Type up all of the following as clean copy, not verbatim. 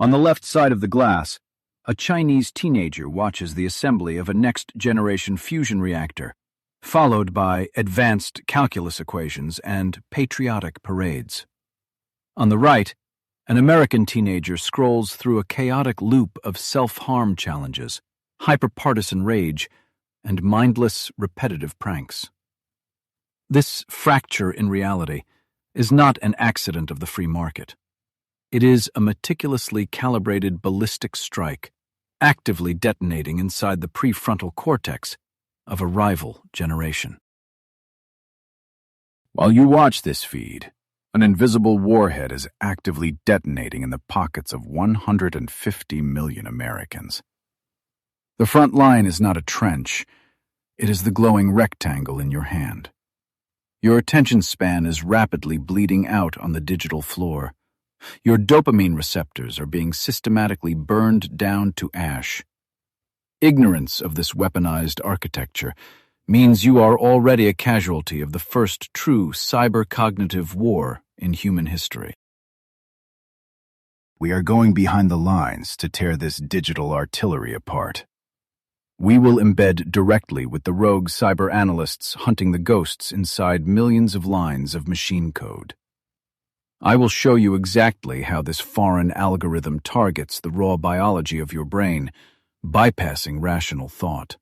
On the left side of the glass, a Chinese teenager watches the assembly of a next-generation fusion reactor, followed by advanced calculus equations and patriotic parades. On the right, an American teenager scrolls through a chaotic loop of self-harm challenges, hyper-partisan rage, and mindless, repetitive pranks. This fracture in reality is not an accident of the free market. It is a meticulously calibrated ballistic strike, actively detonating inside the prefrontal cortex of a rival generation. While you watch this feed, an invisible warhead is actively detonating in the pockets of 150 million Americans. The front line is not a trench, it is the glowing rectangle in your hand. Your attention span is rapidly bleeding out on the digital floor. Your dopamine receptors are being systematically burned down to ash. Ignorance of this weaponized architecture means you are already a casualty of the first true cyber-cognitive war in human history. We are going behind the lines to tear this digital artillery apart. We will embed directly with the rogue cyber analysts hunting the ghosts inside millions of lines of machine code. I will show you exactly how this foreign algorithm targets the raw biology of your brain, bypassing rational thought.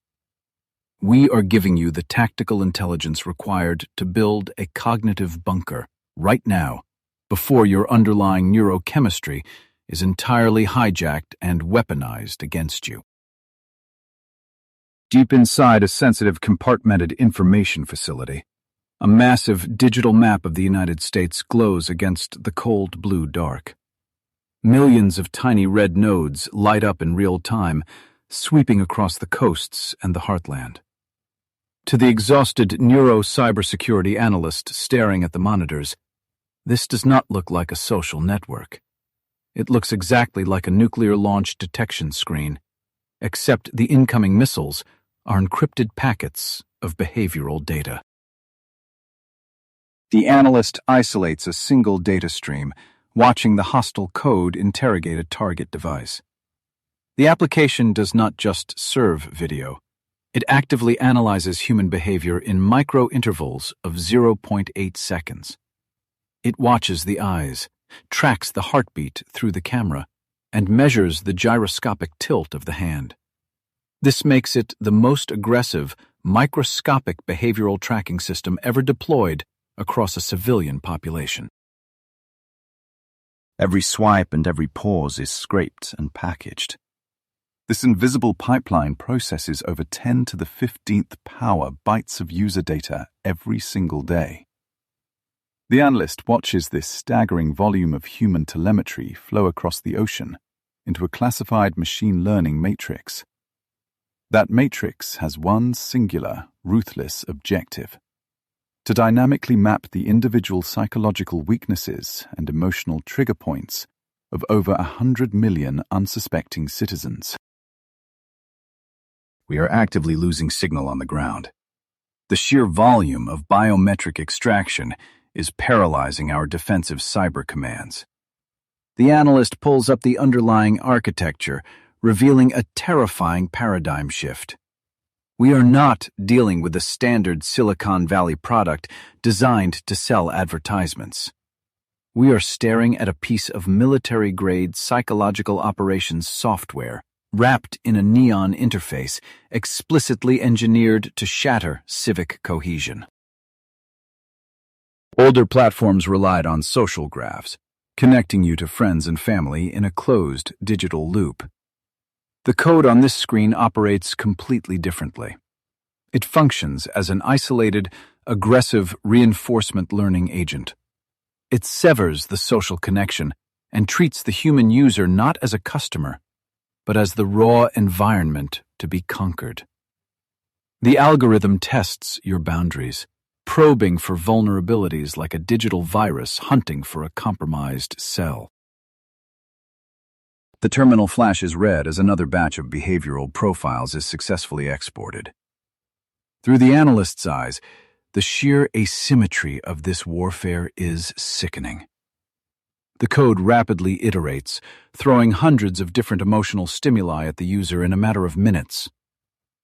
We are giving you the tactical intelligence required to build a cognitive bunker right now, before your underlying neurochemistry is entirely hijacked and weaponized against you. Deep inside a sensitive compartmented information facility, a massive digital map of the United States glows against the cold blue dark. Millions of tiny red nodes light up in real time, sweeping across the coasts and the heartland. To the exhausted neuro-cybersecurity analyst staring at the monitors, this does not look like a social network. It looks exactly like a nuclear launch detection screen, except the incoming missiles are encrypted packets of behavioral data. The analyst isolates a single data stream, watching the hostile code interrogate a target device. The application does not just serve video. It actively analyzes human behavior in micro-intervals of 0.8 seconds. It watches the eyes, tracks the heartbeat through the camera, and measures the gyroscopic tilt of the hand. This makes it the most aggressive, microscopic behavioral tracking system ever deployed across a civilian population. Every swipe and every pause is scraped and packaged. This invisible pipeline processes over 10 to the 15th power bytes of user data every single day. The analyst watches this staggering volume of human telemetry flow across the ocean into a classified machine learning matrix. That matrix has one singular, ruthless objective: to dynamically map the individual psychological weaknesses and emotional trigger points of over 100 million unsuspecting citizens. We are actively losing signal on the ground. The sheer volume of biometric extraction is paralyzing our defensive cyber commands. The analyst pulls up the underlying architecture, revealing a terrifying paradigm shift. We are not dealing with a standard Silicon Valley product designed to sell advertisements. We are staring at a piece of military-grade psychological operations software, wrapped in a neon interface, explicitly engineered to shatter civic cohesion. Older platforms relied on social graphs, connecting you to friends and family in a closed digital loop. The code on this screen operates completely differently. It functions as an isolated, aggressive reinforcement learning agent. It severs the social connection and treats the human user not as a customer, but as the raw environment to be conquered. The algorithm tests your boundaries, probing for vulnerabilities like a digital virus hunting for a compromised cell. The terminal flashes red as another batch of behavioral profiles is successfully exported. Through the analyst's eyes, the sheer asymmetry of this warfare is sickening. The code rapidly iterates, throwing hundreds of different emotional stimuli at the user in a matter of minutes.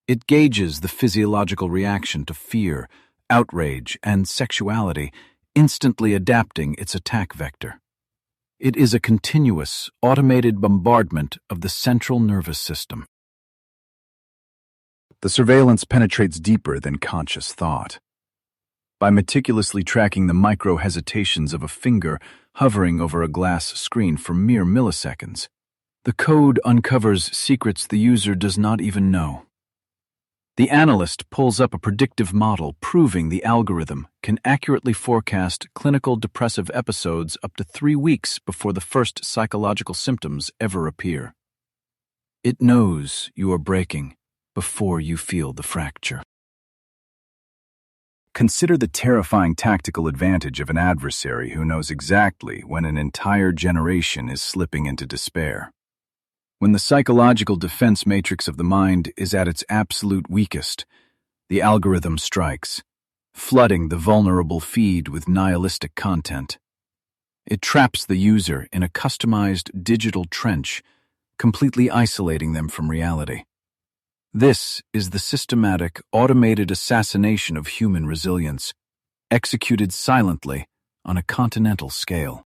It gauges the physiological reaction to fear, outrage, and sexuality, instantly adapting its attack vector. It is a continuous, automated bombardment of the central nervous system. The surveillance penetrates deeper than conscious thought. By meticulously tracking the micro-hesitations of a finger hovering over a glass screen for mere milliseconds, the code uncovers secrets the user does not even know. The analyst pulls up a predictive model proving the algorithm can accurately forecast clinical depressive episodes up to 3 weeks before the first psychological symptoms ever appear. It knows you are breaking before you feel the fracture. Consider the terrifying tactical advantage of an adversary who knows exactly when an entire generation is slipping into despair. When the psychological defense matrix of the mind is at its absolute weakest, the algorithm strikes, flooding the vulnerable feed with nihilistic content. It traps the user in a customized digital trench, completely isolating them from reality. This is the systematic, automated assassination of human resilience, executed silently on a continental scale.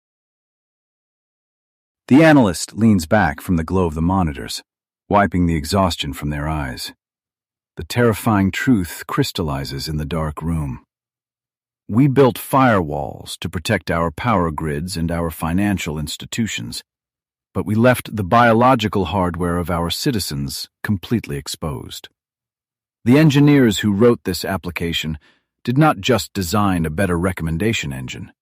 The analyst leans back from the glow of the monitors, wiping the exhaustion from their eyes. The terrifying truth crystallizes in the dark room. We built firewalls to protect our power grids and our financial institutions, but we left the biological hardware of our citizens completely exposed. The engineers who wrote this application did not just design a better recommendation engine.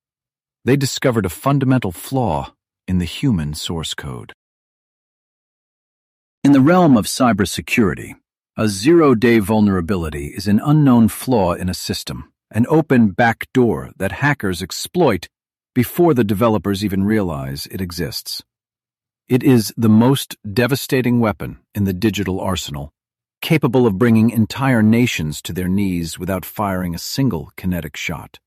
They discovered a fundamental flaw in the human source code. In the realm of cybersecurity, a zero-day vulnerability is an unknown flaw in a system, an open backdoor that hackers exploit before the developers even realize it exists. It is the most devastating weapon in the digital arsenal, capable of bringing entire nations to their knees without firing a single kinetic shot.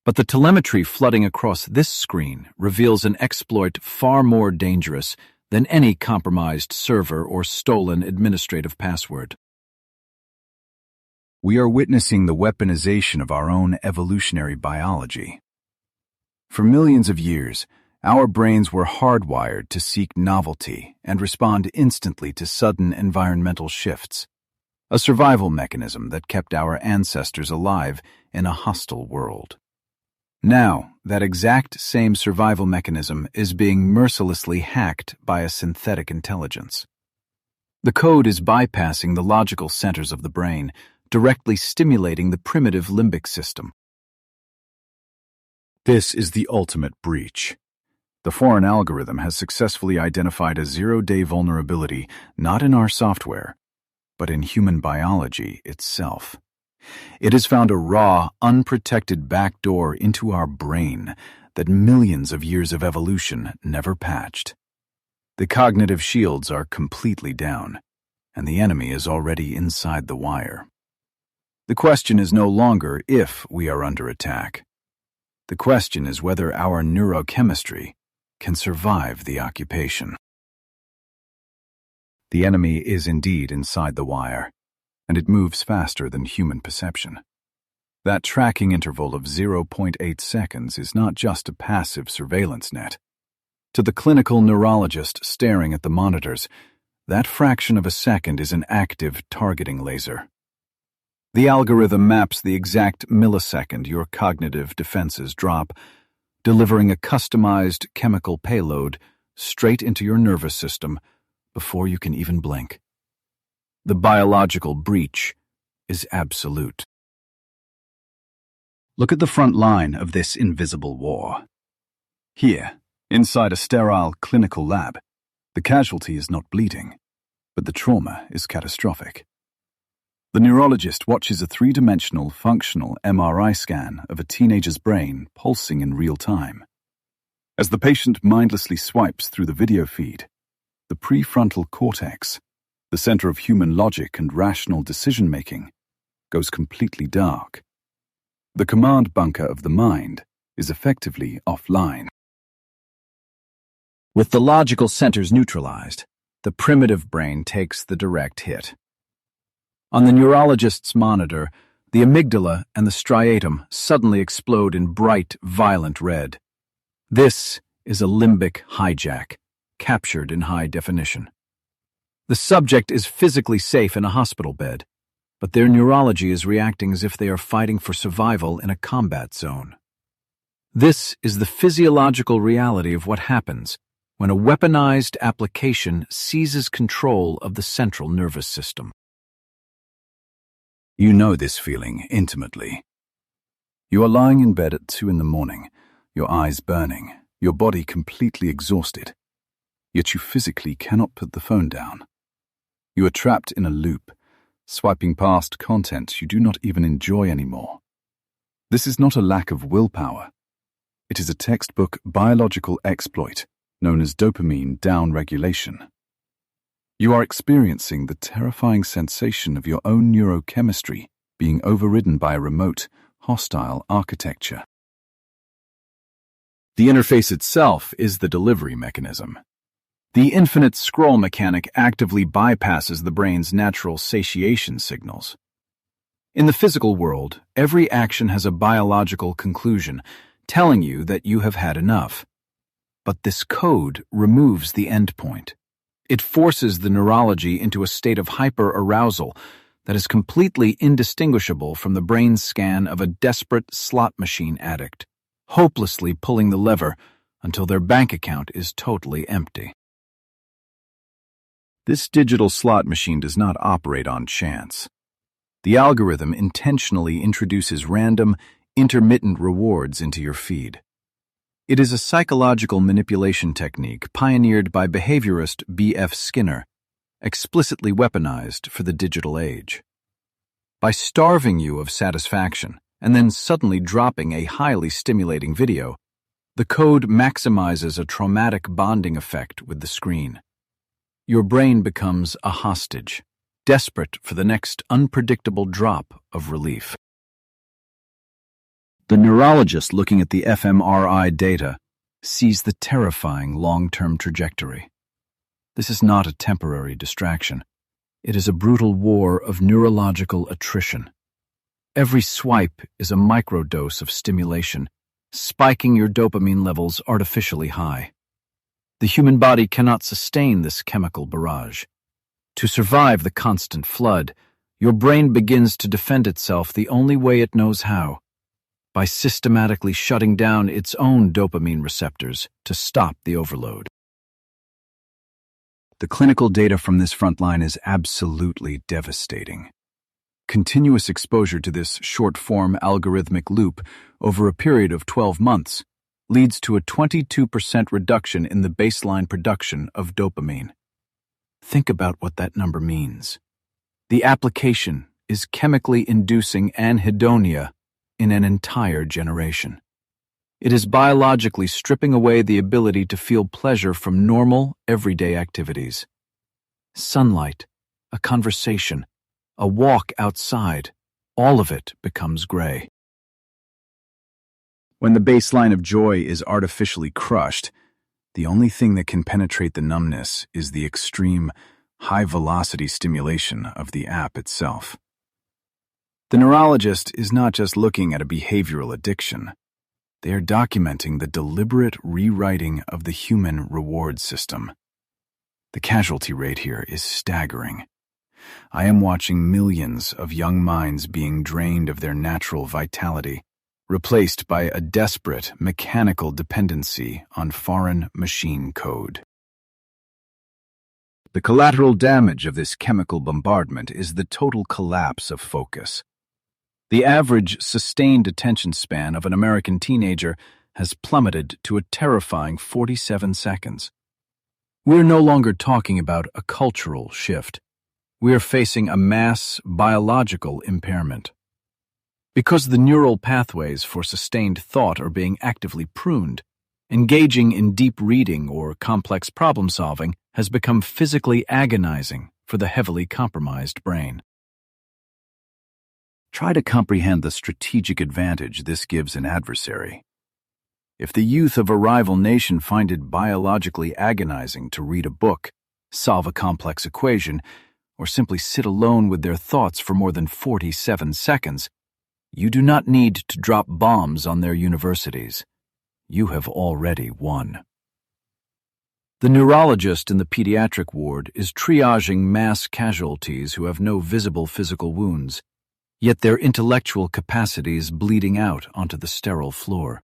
But the telemetry flooding across this screen reveals an exploit far more dangerous than any compromised server or stolen administrative password. We are witnessing the weaponization of our own evolutionary biology. For millions of years, our brains were hardwired to seek novelty and respond instantly to sudden environmental shifts, a survival mechanism that kept our ancestors alive in a hostile world. Now, that exact same survival mechanism is being mercilessly hacked by a synthetic intelligence. The code is bypassing the logical centers of the brain, directly stimulating the primitive limbic system. This is the ultimate breach. The foreign algorithm has successfully identified a zero-day vulnerability not in our software, but in human biology itself. It has found a raw, unprotected backdoor into our brain that millions of years of evolution never patched. The cognitive shields are completely down, and the enemy is already inside the wire. The question is no longer if we are under attack. The question is whether our neurochemistry can survive the occupation. The enemy is indeed inside the wire, and it moves faster than human perception. That tracking interval of 0.8 seconds is not just a passive surveillance net. To the clinical neurologist staring at the monitors, that fraction of a second is an active targeting laser. The algorithm maps the exact millisecond your cognitive defenses drop, delivering a customized chemical payload straight into your nervous system before you can even blink. The biological breach is absolute. Look at the front line of this invisible war. Here, inside a sterile clinical lab, the casualty is not bleeding, but the trauma is catastrophic. The neurologist watches a three-dimensional functional MRI scan of a teenager's brain pulsing in real time. As the patient mindlessly swipes through the video feed, the prefrontal cortex, the center of human logic and rational decision-making, goes completely dark. The command bunker of the mind is effectively offline. With the logical centers neutralized, the primitive brain takes the direct hit. On the neurologist's monitor, the amygdala and the striatum suddenly explode in bright, violent red. This is a limbic hijack, captured in high definition. The subject is physically safe in a hospital bed, but their neurology is reacting as if they are fighting for survival in a combat zone. This is the physiological reality of what happens when a weaponized application seizes control of the central nervous system. You know this feeling intimately. You are lying in bed at 2 a.m, your eyes burning, your body completely exhausted, yet you physically cannot put the phone down. You are trapped in a loop, swiping past content you do not even enjoy anymore. This is not a lack of willpower. It is a textbook biological exploit known as dopamine downregulation. You are experiencing the terrifying sensation of your own neurochemistry being overridden by a remote, hostile architecture. The interface itself is the delivery mechanism. The infinite scroll mechanic actively bypasses the brain's natural satiation signals. In the physical world, every action has a biological conclusion, telling you that you have had enough. But this code removes the endpoint. It forces the neurology into a state of hyper-arousal that is completely indistinguishable from the brain scan of a desperate slot machine addict, hopelessly pulling the lever until their bank account is totally empty. This digital slot machine does not operate on chance. The algorithm intentionally introduces random, intermittent rewards into your feed. It is a psychological manipulation technique pioneered by behaviorist B.F. Skinner, explicitly weaponized for the digital age. By starving you of satisfaction and then suddenly dropping a highly stimulating video, the code maximizes a traumatic bonding effect with the screen. Your brain becomes a hostage, desperate for the next unpredictable drop of relief. The neurologist looking at the fMRI data sees the terrifying long-term trajectory. This is not a temporary distraction. It is a brutal war of neurological attrition. Every swipe is a microdose of stimulation, spiking your dopamine levels artificially high. The human body cannot sustain this chemical barrage. To survive the constant flood, your brain begins to defend itself the only way it knows how, by systematically shutting down its own dopamine receptors to stop the overload. The clinical data from this front line is absolutely devastating. Continuous exposure to this short-form algorithmic loop over a period of 12 months leads to a 22% reduction in the baseline production of dopamine. Think about what that number means. The application is chemically inducing anhedonia in an entire generation. It is biologically stripping away the ability to feel pleasure from normal, everyday activities. Sunlight, a conversation, a walk outside, all of it becomes gray. When the baseline of joy is artificially crushed, the only thing that can penetrate the numbness is the extreme, high-velocity stimulation of the app itself. The neurologist is not just looking at a behavioral addiction. They are documenting the deliberate rewriting of the human reward system. The casualty rate here is staggering. I am watching millions of young minds being drained of their natural vitality, replaced by a desperate mechanical dependency on foreign machine code. The collateral damage of this chemical bombardment is the total collapse of focus. The average sustained attention span of an American teenager has plummeted to a terrifying 47 seconds. We're no longer talking about a cultural shift. We are facing a mass biological impairment. Because the neural pathways for sustained thought are being actively pruned, engaging in deep reading or complex problem-solving has become physically agonizing for the heavily compromised brain. Try to comprehend the strategic advantage this gives an adversary. If the youth of a rival nation find it biologically agonizing to read a book, solve a complex equation, or simply sit alone with their thoughts for more than 47 seconds, you do not need to drop bombs on their universities. You have already won. The neurologist in the pediatric ward is triaging mass casualties who have no visible physical wounds, yet their intellectual capacities bleeding out onto the sterile floor.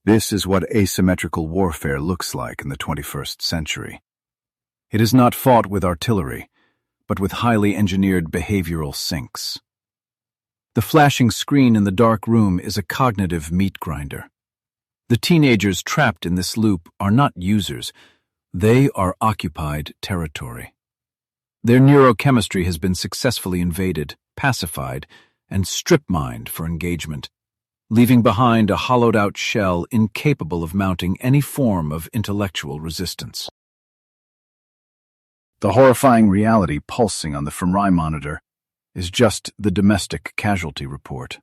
This is what asymmetrical warfare looks like in the 21st century. It is not fought with artillery, but with highly engineered behavioral sinks. The flashing screen in the dark room is a cognitive meat grinder. The teenagers trapped in this loop are not users, they are occupied territory. Their neurochemistry has been successfully invaded, pacified, and strip-mined for engagement, leaving behind a hollowed-out shell incapable of mounting any form of intellectual resistance. The horrifying reality pulsing on the fMRI monitor is just the domestic casualty report.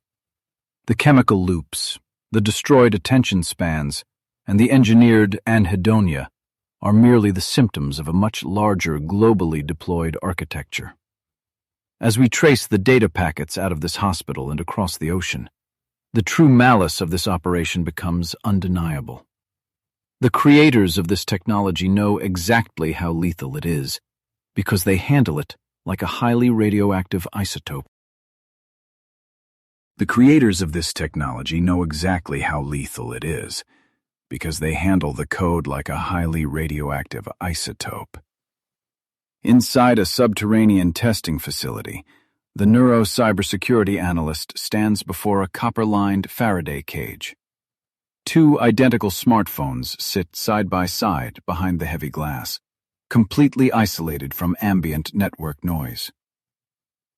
The chemical loops, the destroyed attention spans, and the engineered anhedonia are merely the symptoms of a much larger globally deployed architecture. As we trace the data packets out of this hospital and across the ocean, the true malice of this operation becomes undeniable. The creators of this technology know exactly how lethal it is, because they handle it like a highly radioactive isotope. The creators of this technology know exactly how lethal it is, because they handle the code like a highly radioactive isotope. Inside a subterranean testing facility, the cybersecurity analyst stands before a copper-lined Faraday cage. Two identical smartphones sit side by side behind the heavy glass, completely isolated from ambient network noise.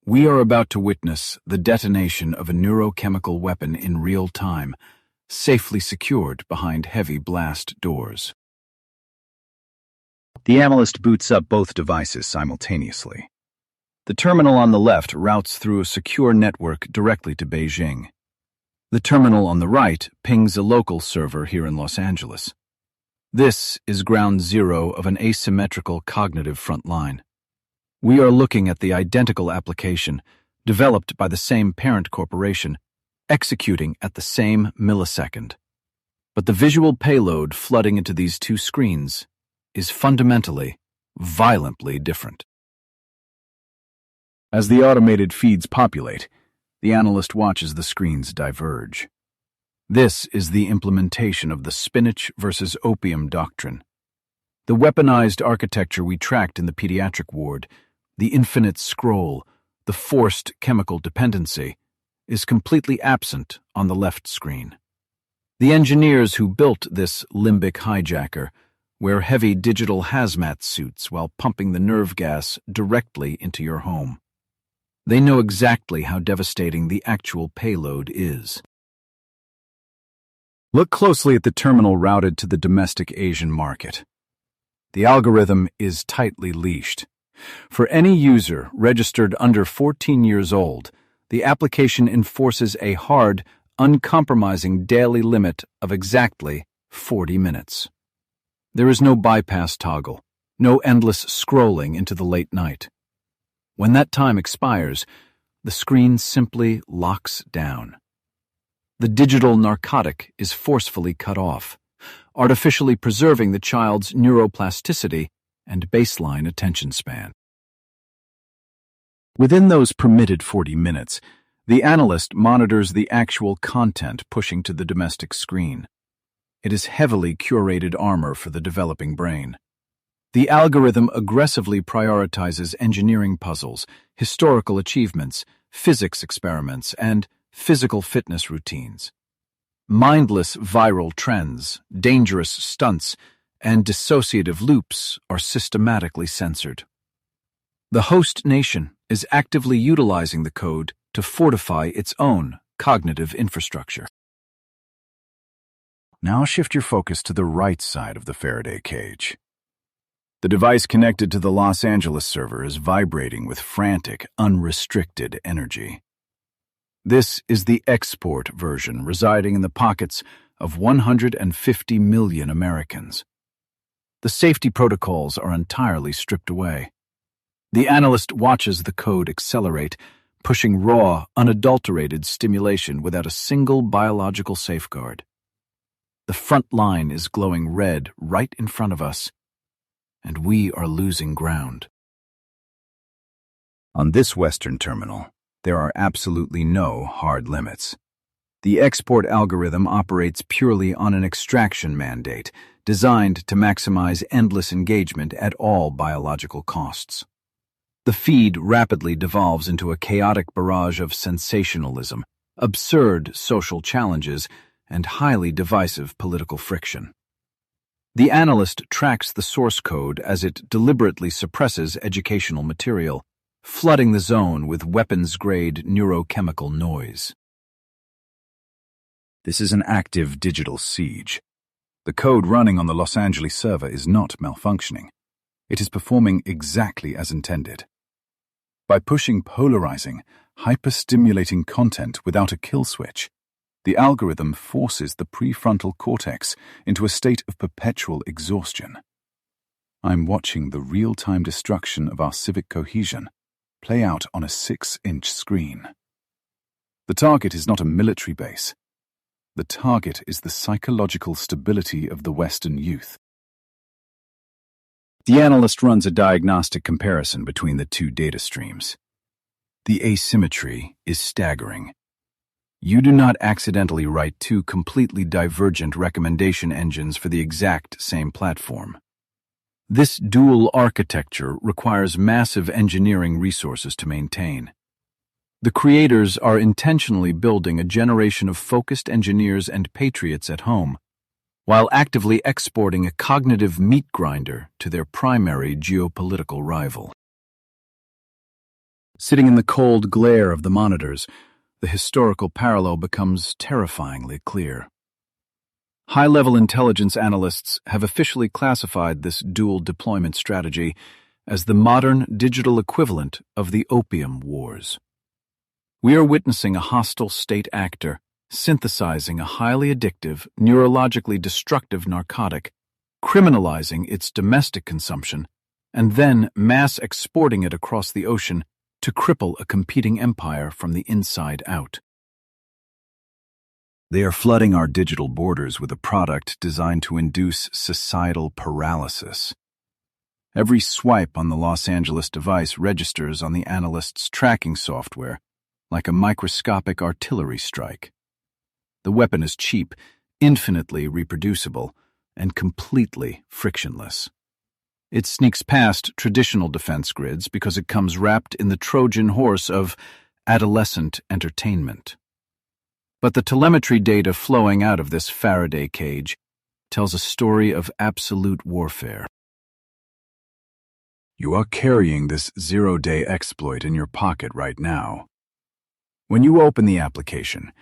We are about to witness the detonation of a neurochemical weapon in real time, safely secured behind heavy blast doors. The analyst boots up both devices simultaneously. The terminal on the left routes through a secure network directly to Beijing. The terminal on the right pings a local server here in Los Angeles. This is ground zero of an asymmetrical cognitive front line. We are looking at the identical application, developed by the same parent corporation, executing at the same millisecond. But the visual payload flooding into these two screens is fundamentally, violently different. As the automated feeds populate, the analyst watches the screens diverge. This is the implementation of the spinach versus opium doctrine. The weaponized architecture we tracked in the pediatric ward, the infinite scroll, the forced chemical dependency, is completely absent on the left screen. The engineers who built this limbic hijacker wear heavy digital hazmat suits while pumping the nerve gas directly into your home. They know exactly how devastating the actual payload is. Look closely at the terminal routed to the domestic Asian market. The algorithm is tightly leashed. For any user registered under 14 years old, the application enforces a hard, uncompromising daily limit of exactly 40 minutes. There is no bypass toggle, no endless scrolling into the late night. When that time expires, the screen simply locks down. The digital narcotic is forcefully cut off, artificially preserving the child's neuroplasticity and baseline attention span. Within those permitted 40 minutes, the analyst monitors the actual content pushing to the domestic screen. It is heavily curated armor for the developing brain. The algorithm aggressively prioritizes engineering puzzles, historical achievements, physics experiments, and physical fitness routines. Mindless viral trends, dangerous stunts, and dissociative loops are systematically censored. The host nation is actively utilizing the code to fortify its own cognitive infrastructure. Now shift your focus to the right side of the Faraday cage. The device connected to the Los Angeles server is vibrating with frantic, unrestricted energy. This is the export version, residing in the pockets of 150 million Americans. The safety protocols are entirely stripped away. The analyst watches the code accelerate, pushing raw, unadulterated stimulation without a single biological safeguard. The front line is glowing red right in front of us, and we are losing ground. On this Western terminal, there are absolutely no hard limits. The export algorithm operates purely on an extraction mandate, designed to maximize endless engagement at all biological costs. The feed rapidly devolves into a chaotic barrage of sensationalism, absurd social challenges, and highly divisive political friction. The analyst tracks the source code as it deliberately suppresses educational material, flooding the zone with weapons-grade neurochemical noise. This is an active digital siege. The code running on the Los Angeles server is not malfunctioning. It is performing exactly as intended. By pushing polarizing, hyper-stimulating content without a kill switch, the algorithm forces the prefrontal cortex into a state of perpetual exhaustion. I'm watching the real-time destruction of our civic cohesion play out on a 6-inch screen. The target is not a military base. The target is the psychological stability of the Western youth. The analyst runs a diagnostic comparison between the two data streams. The asymmetry is staggering. You do not accidentally write two completely divergent recommendation engines for the exact same platform. This dual architecture requires massive engineering resources to maintain. The creators are intentionally building a generation of focused engineers and patriots at home, while actively exporting a cognitive meat grinder to their primary geopolitical rival. Sitting in the cold glare of the monitors, the historical parallel becomes terrifyingly clear. High-level intelligence analysts have officially classified this dual deployment strategy as the modern digital equivalent of the Opium Wars. We are witnessing a hostile state actor synthesizing a highly addictive, neurologically destructive narcotic, criminalizing its domestic consumption, and then mass exporting it across the ocean to cripple a competing empire from the inside out. They are flooding our digital borders with a product designed to induce societal paralysis. Every swipe on the Los Angeles device registers on the analyst's tracking software like a microscopic artillery strike. The weapon is cheap, infinitely reproducible, and completely frictionless. It sneaks past traditional defense grids because it comes wrapped in the Trojan horse of adolescent entertainment. But the telemetry data flowing out of this Faraday cage tells a story of absolute warfare. You are carrying this zero-day exploit in your pocket right now. When you open the application,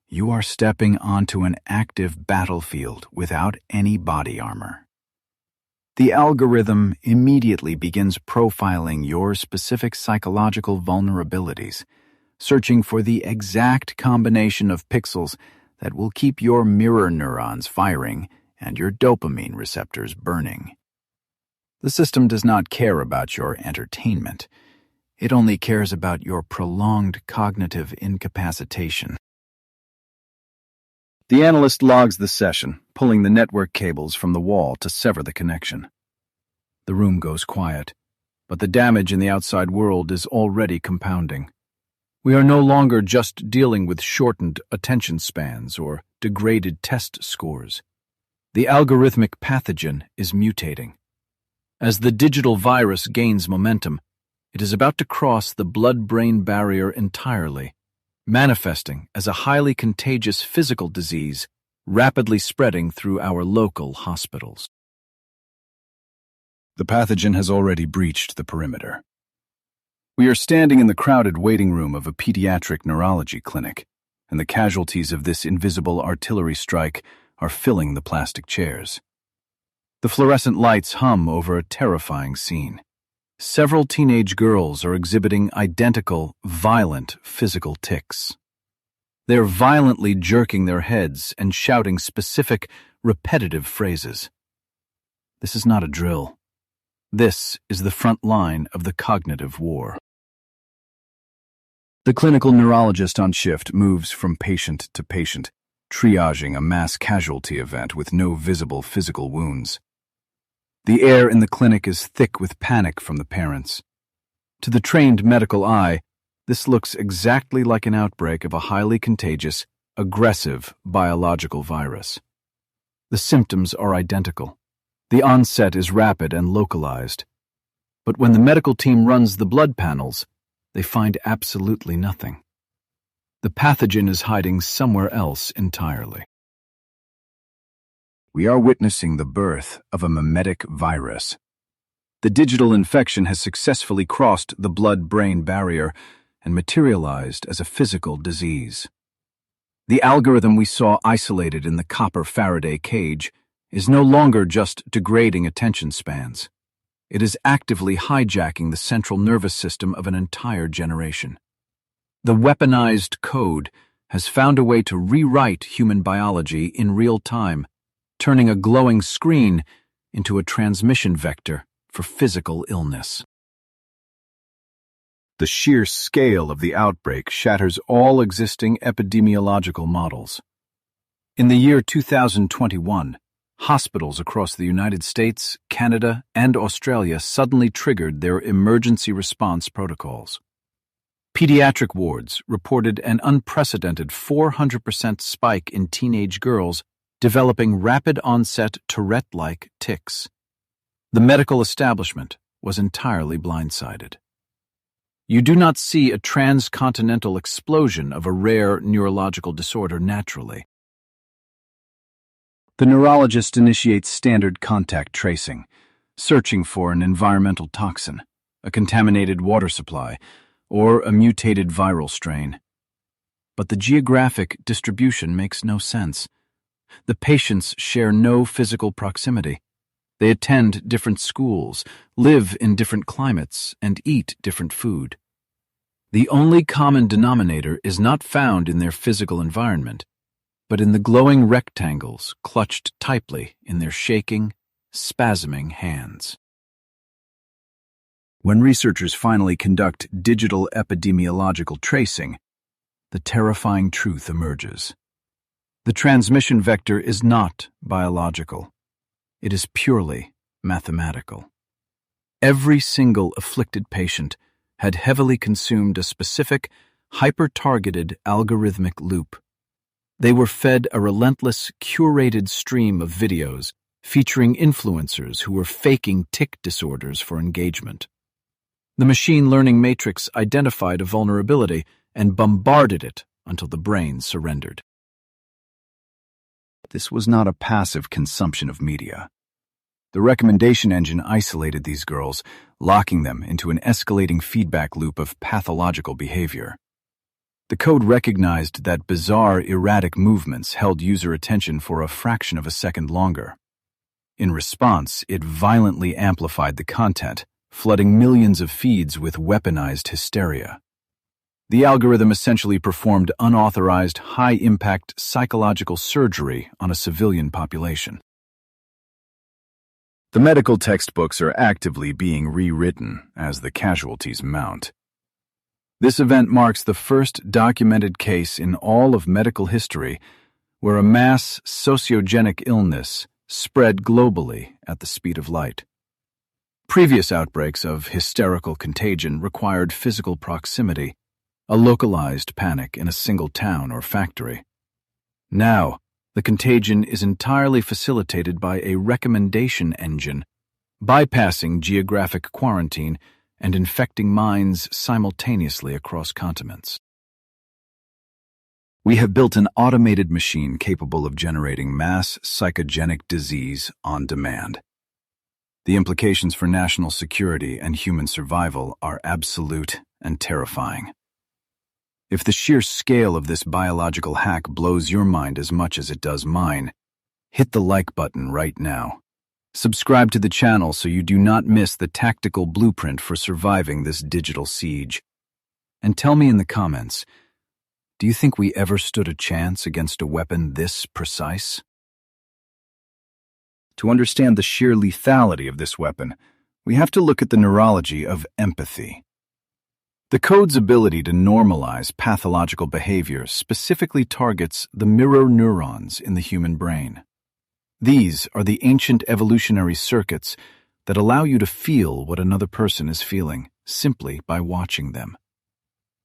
you are stepping onto an active battlefield without any body armor. The algorithm immediately begins profiling your specific psychological vulnerabilities, searching for the exact combination of pixels that will keep your mirror neurons firing and your dopamine receptors burning. The system does not care about your entertainment. It only cares about your prolonged cognitive incapacitation. The analyst logs the session, pulling the network cables from the wall to sever the connection. The room goes quiet, but the damage in the outside world is already compounding. We are no longer just dealing with shortened attention spans or degraded test scores. The algorithmic pathogen is mutating. As the digital virus gains momentum, it is about to cross the blood-brain barrier entirely, manifesting as a highly contagious physical disease rapidly spreading through our local hospitals. The pathogen has already breached the perimeter. We are standing in the crowded waiting room of a pediatric neurology clinic, and the casualties of this invisible artillery strike are filling the plastic chairs. The fluorescent lights hum over a terrifying scene. Several teenage girls are exhibiting identical, violent physical tics. They're violently jerking their heads and shouting specific, repetitive phrases. This is not a drill. This is the front line of the cognitive war. The clinical neurologist on shift moves from patient to patient, triaging a mass casualty event with no visible physical wounds. The air in the clinic is thick with panic from the parents. To the trained medical eye, this looks exactly like an outbreak of a highly contagious, aggressive biological virus. The symptoms are identical. The onset is rapid and localized. But when the medical team runs the blood panels, they find absolutely nothing. The pathogen is hiding somewhere else entirely. We are witnessing the birth of a mimetic virus. The digital infection has successfully crossed the blood-brain barrier and materialized as a physical disease. The algorithm we saw isolated in the copper Faraday cage is no longer just degrading attention spans. It is actively hijacking the central nervous system of an entire generation. The weaponized code has found a way to rewrite human biology in real time, turning a glowing screen into a transmission vector for physical illness. The sheer scale of the outbreak shatters all existing epidemiological models. In the year 2021, hospitals across the United States, Canada, and Australia suddenly triggered their emergency response protocols. Pediatric wards reported an unprecedented 400% spike in teenage girls developing rapid-onset Tourette-like tics. The medical establishment was entirely blindsided. You do not see a transcontinental explosion of a rare neurological disorder naturally. The neurologist initiates standard contact tracing, searching for an environmental toxin, a contaminated water supply, or a mutated viral strain. But the geographic distribution makes no sense. The patients share no physical proximity. They attend different schools, live in different climates, and eat different food. The only common denominator is not found in their physical environment, but in the glowing rectangles clutched tightly in their shaking, spasming hands. When researchers finally conduct digital epidemiological tracing, the terrifying truth emerges. The transmission vector is not biological. It is purely mathematical. Every single afflicted patient had heavily consumed a specific, hyper-targeted algorithmic loop. They were fed a relentless, curated stream of videos featuring influencers who were faking tic disorders for engagement. The machine learning matrix identified a vulnerability and bombarded it until the brain surrendered. This was not a passive consumption of media. The recommendation engine isolated these girls, locking them into an escalating feedback loop of pathological behavior. The code recognized that bizarre, erratic movements held user attention for a fraction of a second longer. In response, it violently amplified the content, flooding millions of feeds with weaponized hysteria. The algorithm essentially performed unauthorized, high-impact psychological surgery on a civilian population. The medical textbooks are actively being rewritten as the casualties mount. This event marks the first documented case in all of medical history where a mass sociogenic illness spread globally at the speed of light. Previous outbreaks of hysterical contagion required physical proximity, a localized panic in a single town or factory. Now, the contagion is entirely facilitated by a recommendation engine, bypassing geographic quarantine and infecting minds simultaneously across continents. We have built an automated machine capable of generating mass psychogenic disease on demand. The implications for national security and human survival are absolute and terrifying. If the sheer scale of this biological hack blows your mind as much as it does mine, hit the like button right now. Subscribe to the channel so you do not miss the tactical blueprint for surviving this digital siege. And tell me in the comments, Do you think we ever stood a chance against a weapon this precise? To understand the sheer lethality of this weapon, we have to look at the neurology of empathy. The code's ability to normalize pathological behavior specifically targets the mirror neurons in the human brain. These are the ancient evolutionary circuits that allow you to feel what another person is feeling simply by watching them.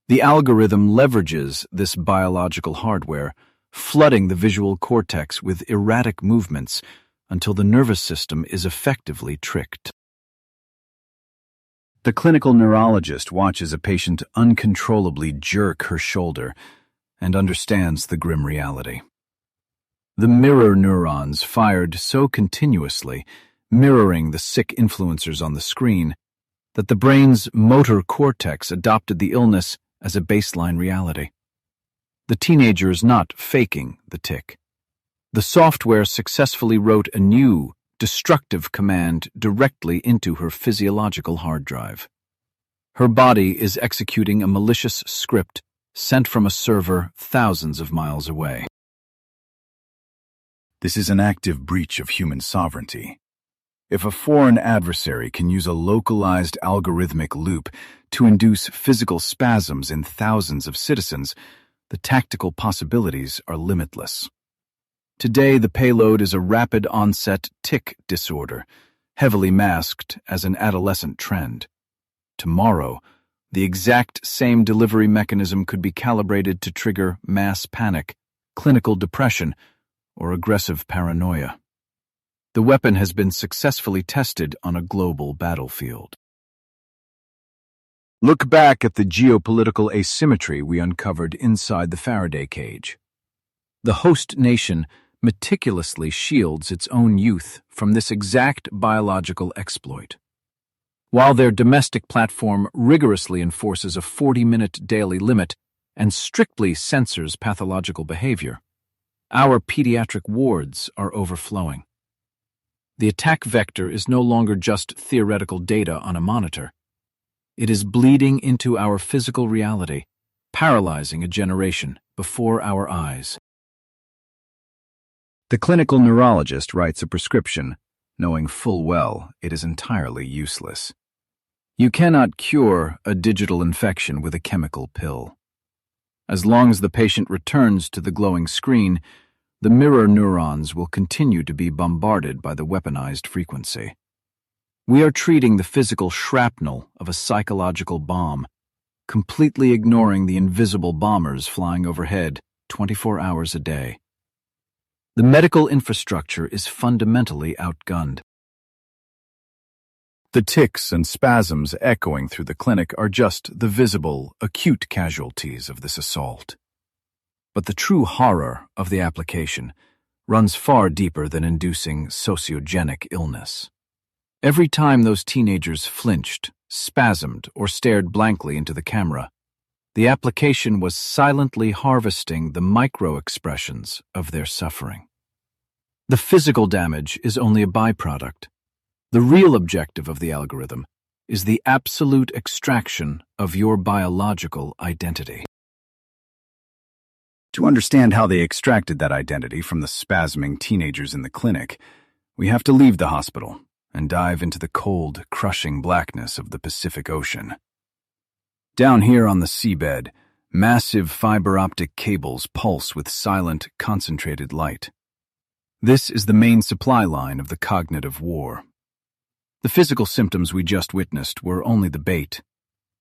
The algorithm leverages this biological hardware, flooding the visual cortex with erratic movements until the nervous system is effectively tricked. The clinical neurologist watches a patient uncontrollably jerk her shoulder and understands the grim reality. The mirror neurons fired so continuously, mirroring the sick influencers on the screen, that the brain's motor cortex adopted the illness as a baseline reality. The teenager is not faking the tic. The software successfully wrote a new, destructive command directly into her physiological hard drive. Her body is executing a malicious script sent from a server thousands of miles away. This is an active breach of human sovereignty. If a foreign adversary can use a localized algorithmic loop to induce physical spasms in thousands of citizens, the tactical possibilities are limitless. Today, the payload is a rapid-onset tic disorder, heavily masked as an adolescent trend. Tomorrow, the exact same delivery mechanism could be calibrated to trigger mass panic, clinical depression, or aggressive paranoia. The weapon has been successfully tested on a global battlefield. Look back at the geopolitical asymmetry we uncovered inside the Faraday cage. The host nation meticulously shields its own youth from this exact biological exploit. While their domestic platform rigorously enforces a 40-minute daily limit and strictly censors pathological behavior, our pediatric wards are overflowing. The attack vector is no longer just theoretical data on a monitor. It is bleeding into our physical reality, paralyzing a generation before our eyes. The clinical neurologist writes a prescription, knowing full well it is entirely useless. You cannot cure a digital infection with a chemical pill. As long as the patient returns to the glowing screen, the mirror neurons will continue to be bombarded by the weaponized frequency. We are treating the physical shrapnel of a psychological bomb, completely ignoring the invisible bombers flying overhead 24 hours a day. The medical infrastructure is fundamentally outgunned. The tics and spasms echoing through the clinic are just the visible, acute casualties of this assault. But the true horror of the application runs far deeper than inducing sociogenic illness. Every time those teenagers flinched, spasmed, or stared blankly into the camera, the application was silently harvesting the micro-expressions of their suffering. The physical damage is only a byproduct. The real objective of the algorithm is the absolute extraction of your biological identity. To understand how they extracted that identity from the spasming teenagers in the clinic, we have to leave the hospital and dive into the cold, crushing blackness of the Pacific Ocean. Down here on the seabed, massive fiber-optic cables pulse with silent, concentrated light. This is the main supply line of the cognitive war. The physical symptoms we just witnessed were only the bait.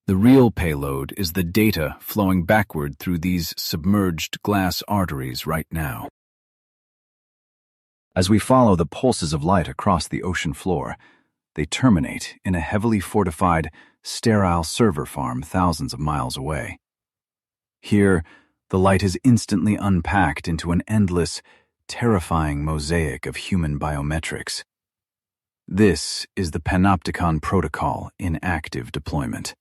The real payload is the data flowing backward through these submerged glass arteries right now. As we follow the pulses of light across the ocean floor, they terminate in a heavily fortified, sterile server farm thousands of miles away. Here, the light is instantly unpacked into an endless, terrifying mosaic of human biometrics. This is the Panopticon protocol in active deployment.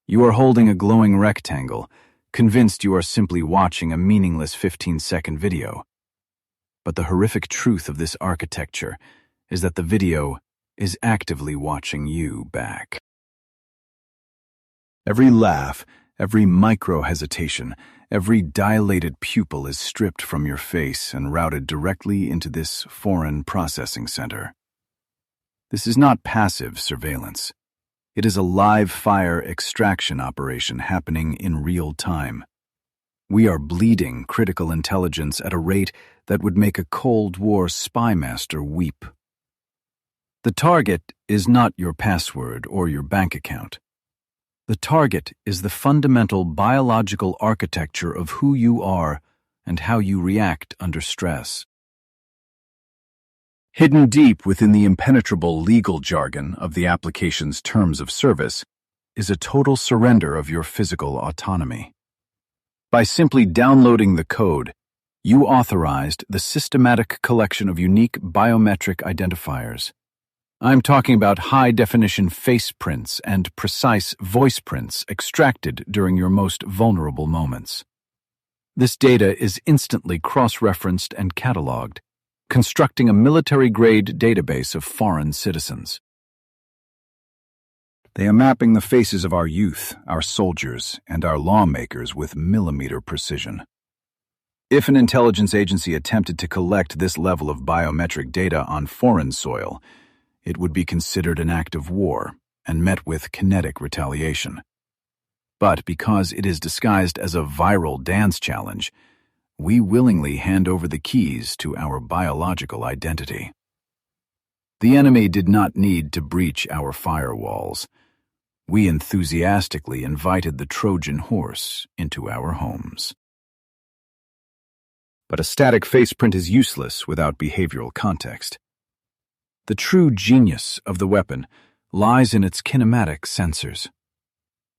You are holding a glowing rectangle, convinced you are simply watching a meaningless 15-second video. But the horrific truth of this architecture is that the video is actively watching you back. Every laugh, every micro-hesitation, Every dilated pupil is stripped from your face and routed directly into this foreign processing center. This is not passive surveillance. It is a live-fire extraction operation happening in real time. We are bleeding critical intelligence at a rate that would make a Cold War spy master weep. The target is not your password or your bank account. The target is the fundamental biological architecture of who you are and how you react under stress. Hidden deep within the impenetrable legal jargon of the application's terms of service is a total surrender of your physical autonomy. By simply downloading the code, you authorized the systematic collection of unique biometric identifiers. I'm talking about high-definition face prints and precise voice prints extracted during your most vulnerable moments. This data is instantly cross-referenced and cataloged, constructing a military-grade database of foreign citizens. They are mapping the faces of our youth, our soldiers, and our lawmakers with millimeter precision. If an intelligence agency attempted to collect this level of biometric data on foreign soil, it would be considered an act of war and met with kinetic retaliation. But because it is disguised as a viral dance challenge, we willingly hand over the keys to our biological identity. The enemy did not need to breach our firewalls. We enthusiastically invited the Trojan horse into our homes. But a static faceprint is useless without behavioral context. The true genius of the weapon lies in its kinematic sensors.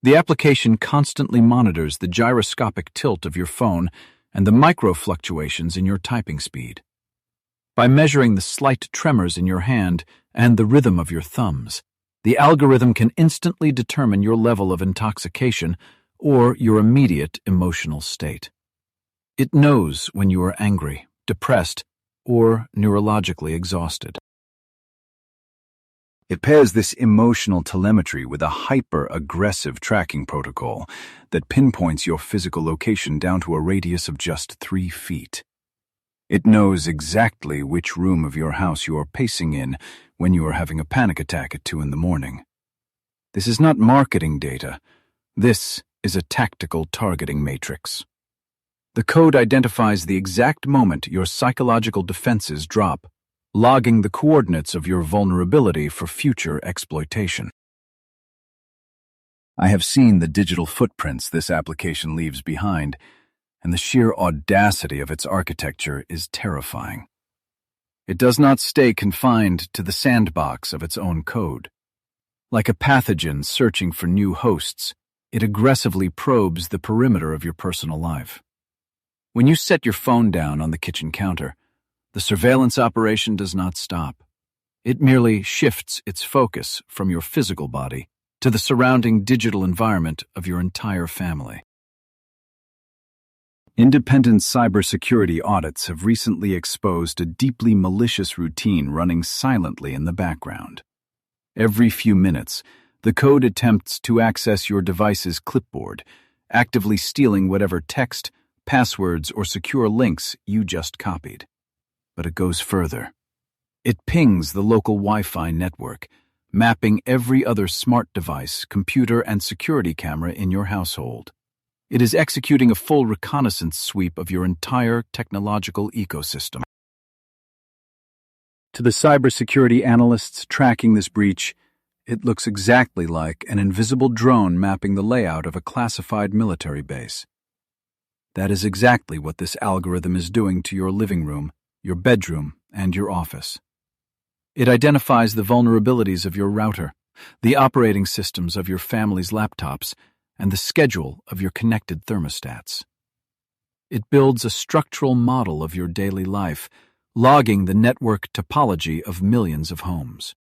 The application constantly monitors the gyroscopic tilt of your phone and the micro-fluctuations in your typing speed. By measuring the slight tremors in your hand and the rhythm of your thumbs, the algorithm can instantly determine your level of intoxication or your immediate emotional state. It knows when you are angry, depressed, or neurologically exhausted. It pairs this emotional telemetry with a hyper-aggressive tracking protocol that pinpoints your physical location down to a radius of just 3 feet. It knows exactly which room of your house you are pacing in when you are having a panic attack at 2 a.m. This is not marketing data. This is a tactical targeting matrix. The code identifies the exact moment your psychological defenses drop, logging the coordinates of your vulnerability for future exploitation. I have seen the digital footprints this application leaves behind, and the sheer audacity of its architecture is terrifying. It does not stay confined to the sandbox of its own code. Like a pathogen searching for new hosts, it aggressively probes the perimeter of your personal life. When you set your phone down on the kitchen counter, the surveillance operation does not stop. It merely shifts its focus from your physical body to the surrounding digital environment of your entire family. Independent cybersecurity audits have recently exposed a deeply malicious routine running silently in the background. Every few minutes, the code attempts to access your device's clipboard, actively stealing whatever text, passwords, or secure links you just copied. But it goes further. It pings the local Wi-Fi network, mapping every other smart device, computer, and security camera in your household. It is executing a full reconnaissance sweep of your entire technological ecosystem. To the cybersecurity analysts tracking this breach, it looks exactly like an invisible drone mapping the layout of a classified military base. That is exactly what this algorithm is doing to your living room, your bedroom, and your office. It identifies the vulnerabilities of your router, the operating systems of your family's laptops, and the schedule of your connected thermostats. It builds a structural model of your daily life, logging the network topology of millions of homes.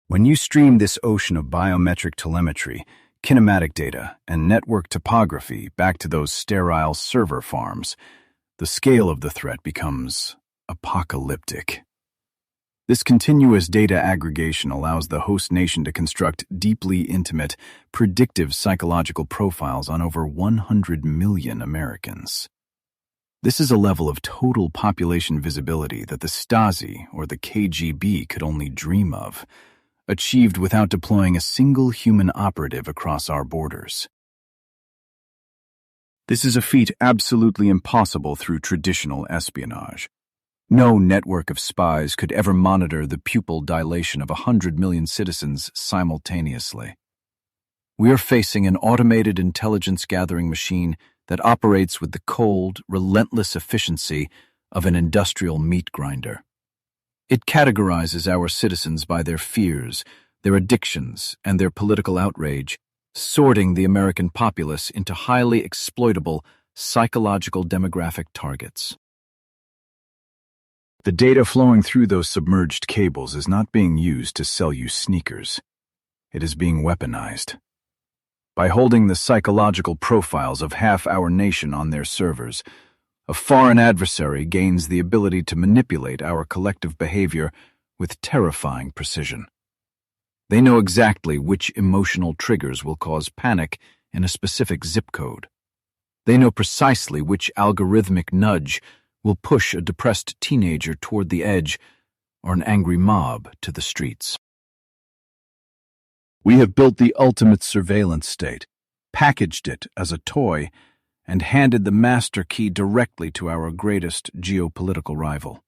When you stream this ocean of biometric telemetry, kinematic data, and network topography back to those sterile server farms, the scale of the threat becomes apocalyptic. This continuous data aggregation allows the host nation to construct deeply intimate, predictive psychological profiles on over 100 million Americans. This is a level of total population visibility that the Stasi or the KGB could only dream of, achieved without deploying a single human operative across our borders. This is a feat absolutely impossible through traditional espionage. No network of spies could ever monitor the pupil dilation of 100 million citizens simultaneously. We are facing an automated intelligence-gathering machine that operates with the cold, relentless efficiency of an industrial meat grinder. It categorizes our citizens by their fears, their addictions, and their political outrage, sorting the American populace into highly exploitable psychological demographic targets. The data flowing through those submerged cables is not being used to sell you sneakers. It is being weaponized. By holding the psychological profiles of half our nation on their servers, a foreign adversary gains the ability to manipulate our collective behavior with terrifying precision. They know exactly which emotional triggers will cause panic in a specific zip code. They know precisely which algorithmic nudge will push a depressed teenager toward the edge or an angry mob to the streets. We have built the ultimate surveillance state, packaged it as a toy, and handed the master key directly to our greatest geopolitical rival.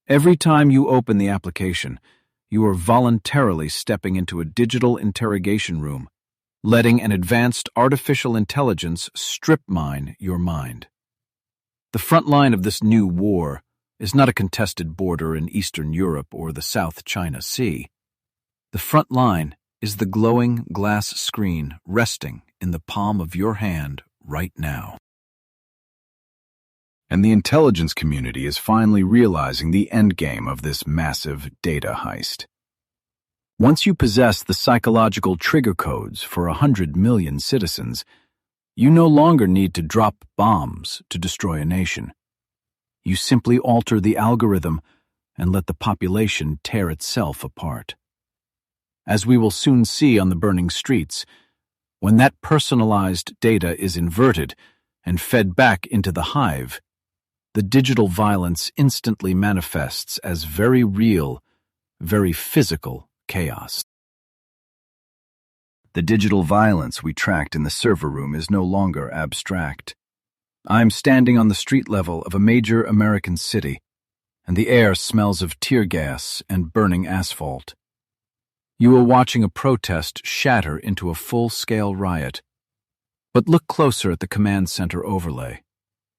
Every time you open the application, you are voluntarily stepping into a digital interrogation room, letting an advanced artificial intelligence strip mine your mind. The front line of this new war is not a contested border in Eastern Europe or the South China Sea. The front line is the glowing glass screen resting in the palm of your hand right now. And the intelligence community is finally realizing the endgame of this massive data heist. Once you possess the psychological trigger codes for 100 million citizens, you no longer need to drop bombs to destroy a nation. You simply alter the algorithm and let the population tear itself apart. As we will soon see on the burning streets, when that personalized data is inverted and fed back into the hive, the digital violence instantly manifests as very real, very physical chaos. The digital violence we tracked in the server room is no longer abstract. I'm standing on the street level of a major American city, and the air smells of tear gas and burning asphalt. You are watching a protest shatter into a full-scale riot. But look closer at the command center overlay.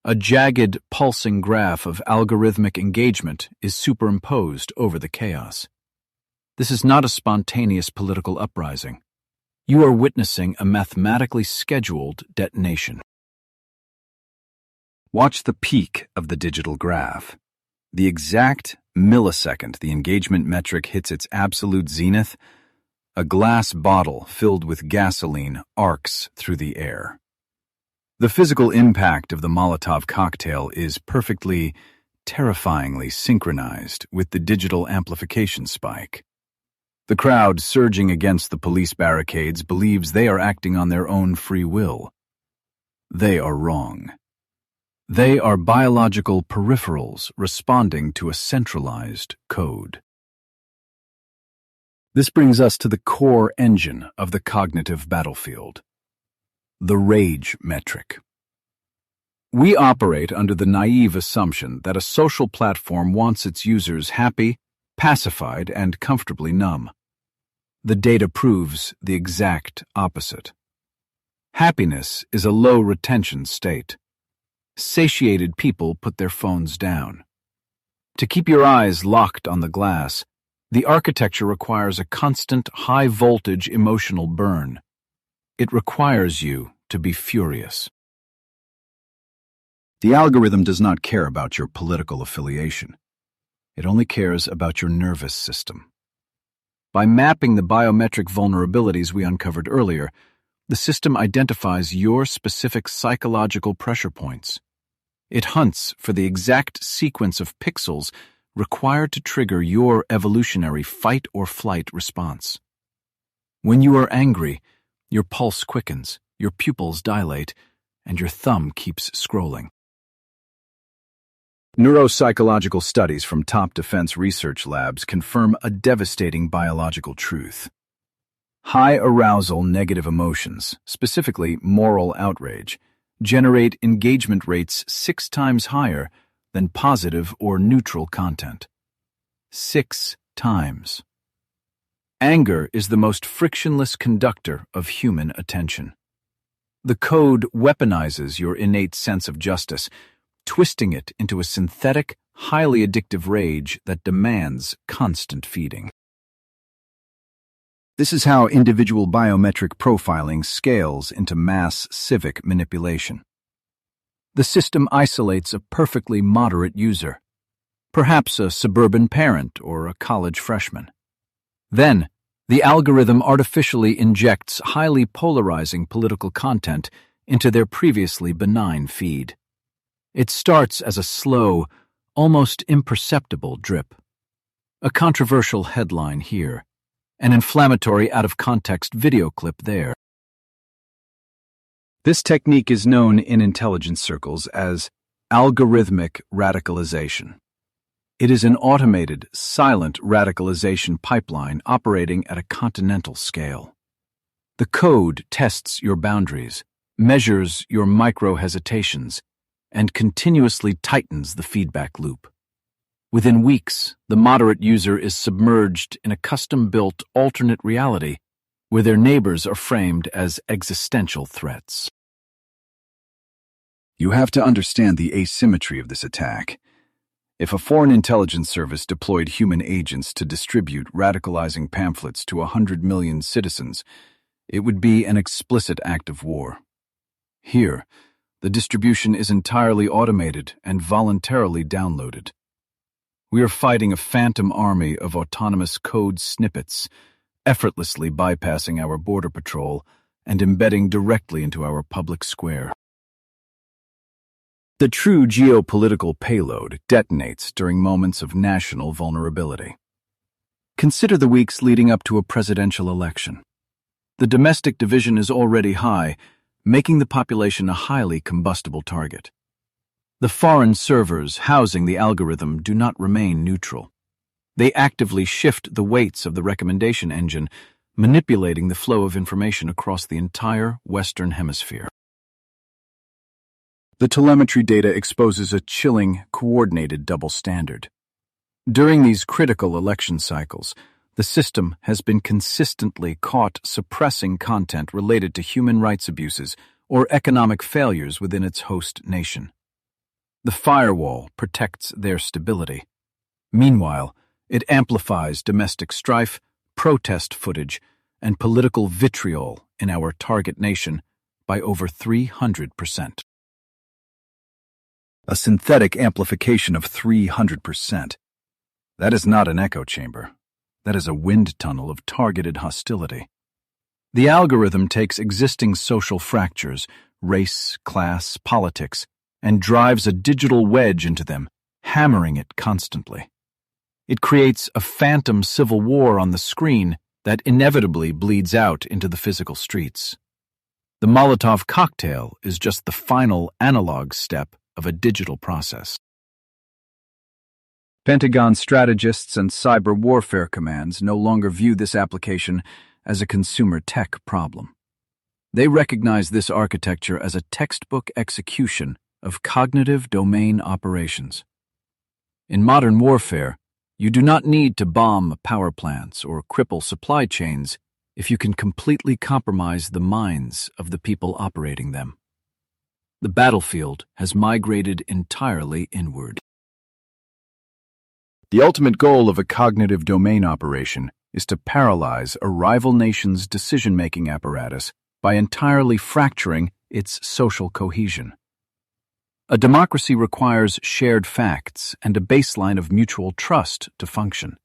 A jagged, pulsing graph of algorithmic engagement is superimposed over the chaos. This is not a spontaneous political uprising. You are witnessing a mathematically scheduled detonation. Watch the peak of the digital graph. The exact millisecond the engagement metric hits its absolute zenith, a glass bottle filled with gasoline arcs through the air. The physical impact of the Molotov cocktail is perfectly, terrifyingly synchronized with the digital amplification spike. The crowd surging against the police barricades believes they are acting on their own free will. They are wrong. They are biological peripherals responding to a centralized code. This brings us to the core engine of the cognitive battlefield, the rage metric. We operate under the naive assumption that a social platform wants its users happy, pacified, and comfortably numb. The data proves the exact opposite. Happiness is a low retention state. Satiated people put their phones down. To keep your eyes locked on the glass, the architecture requires a constant high-voltage emotional burn. It requires you to be furious. The algorithm does not care about your political affiliation. It only cares about your nervous system. By mapping the biometric vulnerabilities we uncovered earlier, the system identifies your specific psychological pressure points. It hunts for the exact sequence of pixels required to trigger your evolutionary fight-or-flight response. When you are angry, your pulse quickens, your pupils dilate, and your thumb keeps scrolling. Neuropsychological studies from top defense research labs confirm a devastating biological truth. High-arousal negative emotions, specifically moral outrage, generate engagement rates 6 times higher than positive or neutral content. 6 times. Anger is the most frictionless conductor of human attention. The code weaponizes your innate sense of justice, twisting it into a synthetic, highly addictive rage that demands constant feeding. This is how individual biometric profiling scales into mass civic manipulation. The system isolates a perfectly moderate user, perhaps a suburban parent or a college freshman. Then, the algorithm artificially injects highly polarizing political content into their previously benign feed. It starts as a slow, almost imperceptible drip. A controversial headline here, an inflammatory out-of-context video clip there. This technique is known in intelligence circles as algorithmic radicalization. It is an automated, silent radicalization pipeline operating at a continental scale. The code tests your boundaries, measures your micro-hesitations, and continuously tightens the feedback loop. Within weeks, the moderate user is submerged in a custom-built alternate reality where their neighbors are framed as existential threats. You have to understand the asymmetry of this attack. If a foreign intelligence service deployed human agents to distribute radicalizing pamphlets to 100 million citizens, it would be an explicit act of war. Here, the distribution is entirely automated and voluntarily downloaded. We are fighting a phantom army of autonomous code snippets, effortlessly bypassing our border patrol and embedding directly into our public square. The true geopolitical payload detonates during moments of national vulnerability. Consider the weeks leading up to a presidential election. The domestic division is already high, making the population a highly combustible target. The foreign servers housing the algorithm do not remain neutral. They actively shift the weights of the recommendation engine, manipulating the flow of information across the entire Western Hemisphere. The telemetry data exposes a chilling, coordinated double standard. During these critical election cycles, the system has been consistently caught suppressing content related to human rights abuses or economic failures within its host nation. The firewall protects their stability. Meanwhile, it amplifies domestic strife, protest footage, and political vitriol in our target nation by over 300%. A synthetic amplification of 300%. That is not an echo chamber. That is a wind tunnel of targeted hostility. The algorithm takes existing social fractures, race, class, politics, and drives a digital wedge into them, hammering it constantly. It creates a phantom civil war on the screen that inevitably bleeds out into the physical streets. The Molotov cocktail is just the final analog step of a digital process. Pentagon strategists and cyber warfare commands no longer view this application as a consumer tech problem. They recognize this architecture as a textbook execution of cognitive domain operations. In modern warfare, you do not need to bomb power plants or cripple supply chains if you can completely compromise the minds of the people operating them. The battlefield has migrated entirely inward. The ultimate goal of a cognitive domain operation is to paralyze a rival nation's decision-making apparatus by entirely fracturing its social cohesion. A democracy requires shared facts and a baseline of mutual trust to function.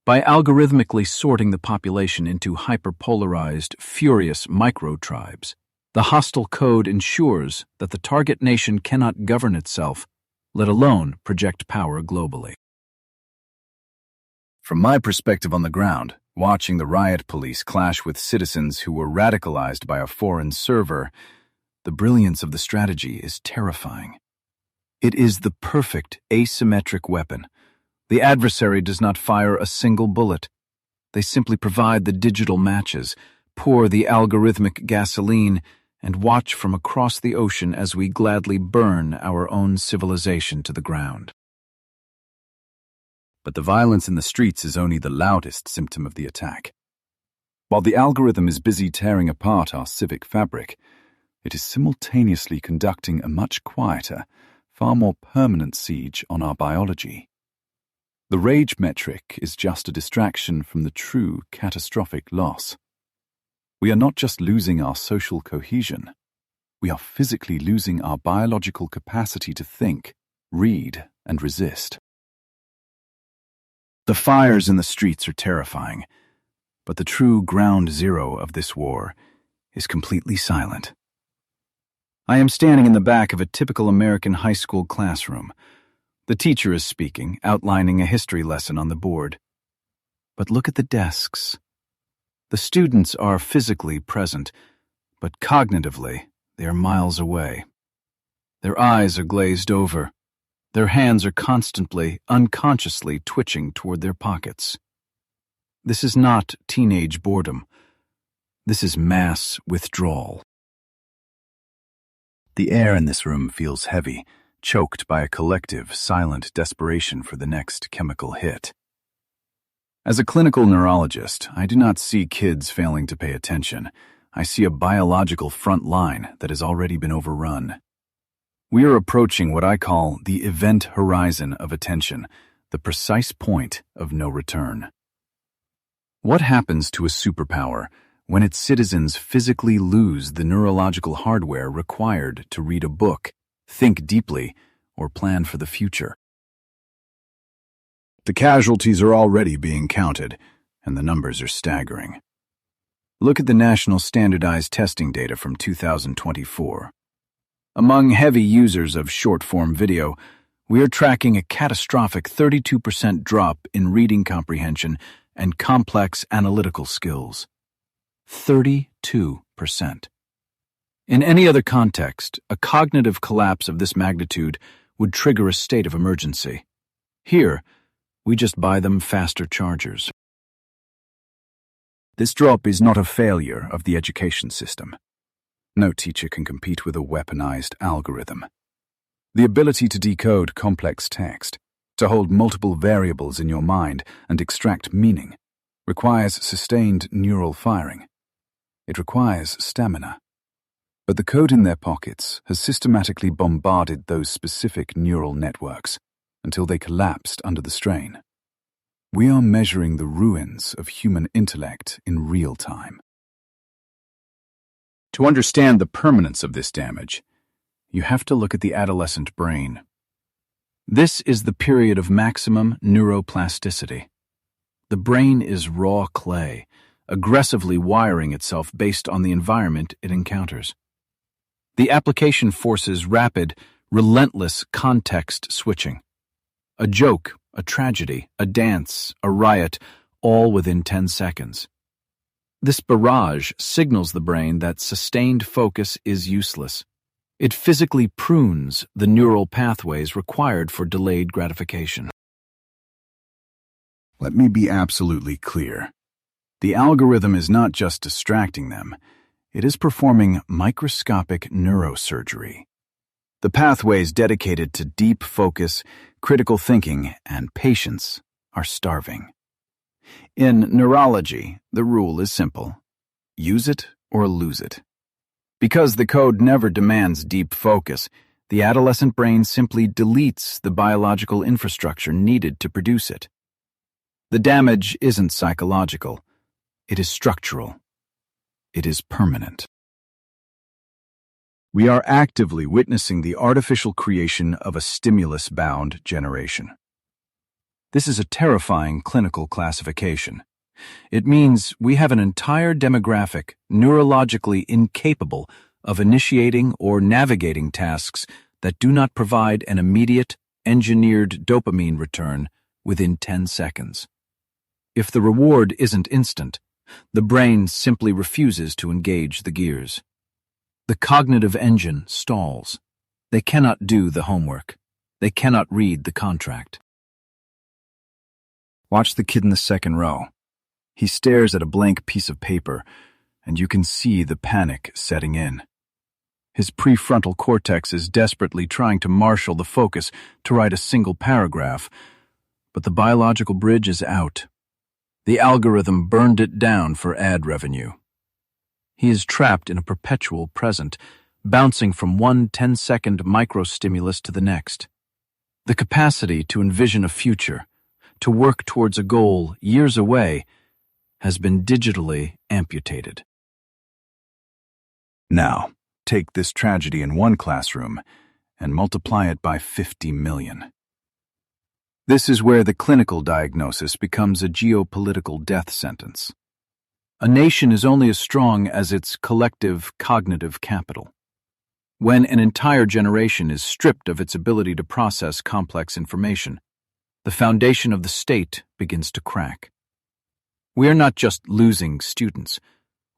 By algorithmically sorting the population into hyperpolarized, furious micro-tribes, the hostile code ensures that the target nation cannot govern itself, let alone project power globally. From my perspective on the ground, watching the riot police clash with citizens who were radicalized by a foreign server, the brilliance of the strategy is terrifying. It is the perfect asymmetric weapon. The adversary does not fire a single bullet. They simply provide the digital matches, pour the algorithmic gasoline, and watch from across the ocean as we gladly burn our own civilization to the ground. But the violence in the streets is only the loudest symptom of the attack. While the algorithm is busy tearing apart our civic fabric, it is simultaneously conducting a much quieter, far more permanent siege on our biology. The rage metric is just a distraction from the true catastrophic loss. We are not just losing our social cohesion, we are physically losing our biological capacity to think, read, and resist. The fires in the streets are terrifying, but the true ground zero of this war is completely silent. I am standing in the back of a typical American high school classroom. The teacher is speaking, outlining a history lesson on the board. But look at the desks. The students are physically present, but cognitively they are miles away. Their eyes are glazed over. Their hands are constantly, unconsciously twitching toward their pockets. This is not teenage boredom. This is mass withdrawal. The air in this room feels heavy, choked by a collective, silent desperation for the next chemical hit. As a clinical neurologist, I do not see kids failing to pay attention. I see a biological front line that has already been overrun. We are approaching what I call the event horizon of attention, the precise point of no return. What happens to a superpower when its citizens physically lose the neurological hardware required to read a book, think deeply, or plan for the future? The casualties are already being counted, and the numbers are staggering. Look at the National Standardized Testing data from 2024. Among heavy users of short-form video, we are tracking a catastrophic 32% drop in reading comprehension and complex analytical skills. 32%. In any other context, a cognitive collapse of this magnitude would trigger a state of emergency. Here, we just buy them faster chargers. This drop is not a failure of the education system. No teacher can compete with a weaponized algorithm. The ability to decode complex text, to hold multiple variables in your mind and extract meaning, requires sustained neural firing. It requires stamina. But the code in their pockets has systematically bombarded those specific neural networks until they collapsed under the strain. We are measuring the ruins of human intellect in real time. To understand the permanence of this damage, you have to look at the adolescent brain. This is the period of maximum neuroplasticity. The brain is raw clay, aggressively wiring itself based on the environment it encounters. The application forces rapid, relentless context switching. A joke, a tragedy, a dance, a riot, all within 10 seconds. This barrage signals the brain that sustained focus is useless. It physically prunes the neural pathways required for delayed gratification. Let me be absolutely clear. The algorithm is not just distracting them, it is performing microscopic neurosurgery. The pathways dedicated to deep focus, critical thinking, and patience are starving. In neurology, the rule is simple. Use it or lose it. Because the code never demands deep focus, the adolescent brain simply deletes the biological infrastructure needed to produce it. The damage isn't psychological. It is structural. It is permanent. We are actively witnessing the artificial creation of a stimulus-bound generation. This is a terrifying clinical classification. It means we have an entire demographic neurologically incapable of initiating or navigating tasks that do not provide an immediate, engineered dopamine return within 10 seconds. If the reward isn't instant, the brain simply refuses to engage the gears. The cognitive engine stalls. They cannot do the homework. They cannot read the contract. Watch the kid in the second row. He stares at a blank piece of paper, and you can see the panic setting in. His prefrontal cortex is desperately trying to marshal the focus to write a single paragraph, but the biological bridge is out. The algorithm burned it down for ad revenue. He is trapped in a perpetual present, bouncing from one 10-second microstimulus to the next. The capacity to envision a future, to work towards a goal years away, has been digitally amputated. Now, take this tragedy in one classroom and multiply it by 50 million. This is where the clinical diagnosis becomes a geopolitical death sentence. A nation is only as strong as its collective cognitive capital. When an entire generation is stripped of its ability to process complex information, the foundation of the state begins to crack. We are not just losing students.